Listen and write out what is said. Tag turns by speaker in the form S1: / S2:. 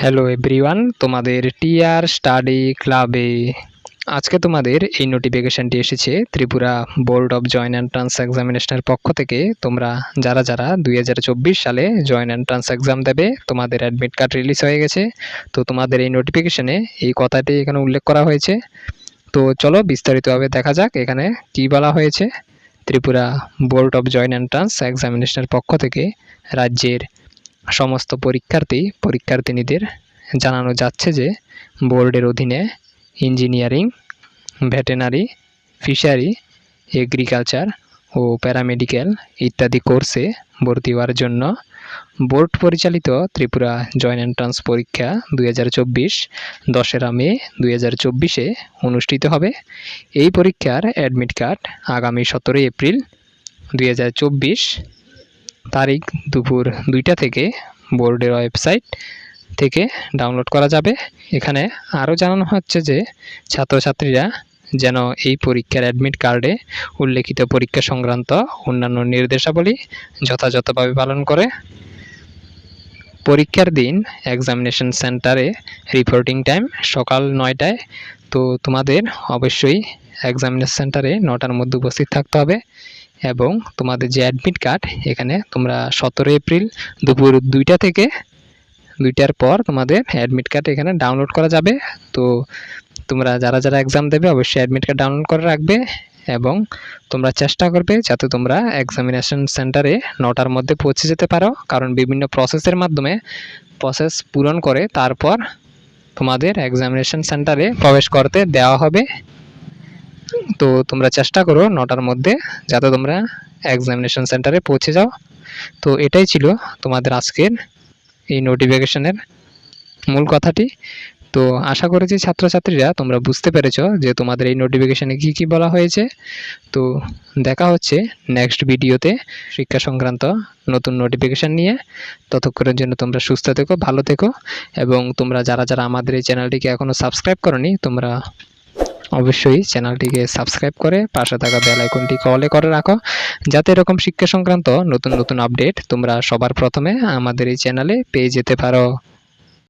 S1: Hello everyone, তোমাদের TR study ক্লাবে আজকে তোমাদের এই নোটিফিকেশনটি এসেছে Tripura board of joint entrance এক্সামিনেশনের পক্ষ থেকে। তোমরা যারা যারা 2024 সালে জয়েন্ট এন্ট্রান্স এক্সাম দেবে, তোমাদের অ্যাডমিট কার্ড রিলিজ হয়ে গেছে। তো তোমাদের এই নোটিফিকেশনে এই কথাটি এখানে উল্লেখ করা হয়েছে। তো চলো বিস্তারিতভাবে দেখা যাক এখানে কি বলা হয়েছে। Tripura board of joint entrance এক্সামিনেশনের পক্ষ থেকে রাজ্যের সমস্ত পরীক্ষার্থীদের জানানো যাচ্ছে যে বোর্ডের অধীনে ইঞ্জিনিয়ারিং, ভেটেরিনারি, ফিশারি, এগ্রিকালচার ও প্যারামেডিক্যাল ইত্যাদি কোর্সে ভর্তি হওয়ার জন্য বোর্ড পরিচালিত ত্রিপুরা জয়েন্ট এন্ট্রান্স পরীক্ষা 2024 10 মে 2024 অনুষ্ঠিত হবে। এই পরীক্ষার অ্যাডমিট কার্ড আগামী 17 এপ্রিল 2024 তারিখ দুপুর 2টা থেকে বোর্ডের ওয়েবসাইট থেকে ডাউনলোড করা যাবে। এখানে আরও জানানো হচ্ছে যে ছাত্রছাত্রীরা যেন এই পরীক্ষার অ্যাডমিট কার্ডে উল্লেখিত পরীক্ষা সংক্রান্ত অন্যান্য নির্দেশাবলী যথাযথভাবে পালন করে। পরীক্ষার দিন এক্সামিনেশন সেন্টারে রিপোর্টিং টাইম সকাল 9টায়। তো তোমাদের অবশ্যই এক্সামিনেশন সেন্টারে 9টার মধ্যে উপস্থিত থাকতে হবে এবং তোমাদের যে অ্যাডমিট কার্ড এখানে তোমরা 17 এপ্রিল দুপুর 2টা থেকে 2টার পর তোমাদের অ্যাডমিট কার্ড এখানে ডাউনলোড করা যাবে। তো তোমরা যারা যারা এক্সাম দেবে অবশ্যই অ্যাডমিট কার্ড ডাউনলোড করে রাখবে এবং তোমরা চেষ্টা করবে যাতে তোমরা এক্সামিনেশন সেন্টারে 9টার মধ্যে পৌঁছে যেতে পারো, কারণ বিভিন্ন প্রসেসের মাধ্যমে প্রসেস পূরণ করে তারপর তোমাদের এক্সামিনেশন সেন্টারে প্রবেশ করতে দেওয়া হবে। তো তোমরা চেষ্টা করো 9টার মধ্যে যাতে তোমরা এক্সামিনেশন সেন্টারে পৌঁছে যাও। তো এটাই ছিল তোমাদের আজকের এই নোটিফিকেশনের মূল কথাটি। তো আশা করেছি ছাত্রছাত্রীরা তোমরা বুঝতে পেরেছো যে তোমাদের এই নোটিফিকেশনে কি কি বলা হয়েছে। তো দেখা হচ্ছে নেক্সট ভিডিওতে শিক্ষা সংক্রান্ত নতুন নোটিফিকেশন নিয়ে। ততক্ষণের জন্য তোমরা সুস্থ থেকো, ভালো থেকো এবং তোমরা যারা যারা আমাদের এই চ্যানেলটিকে এখনও সাবস্ক্রাইব করোনি তোমরা অবশ্যই চ্যানেলটিকে সাবস্ক্রাইব করে পাশে থাকা বেল আইকনটিকে অলে করে রাখো, যাতে এরকম শিক্ষা সংক্রান্ত নতুন নতুন আপডেট তোমরা সবার প্রথমে আমাদের এই চ্যানেলে পেয়ে যেতে পারো।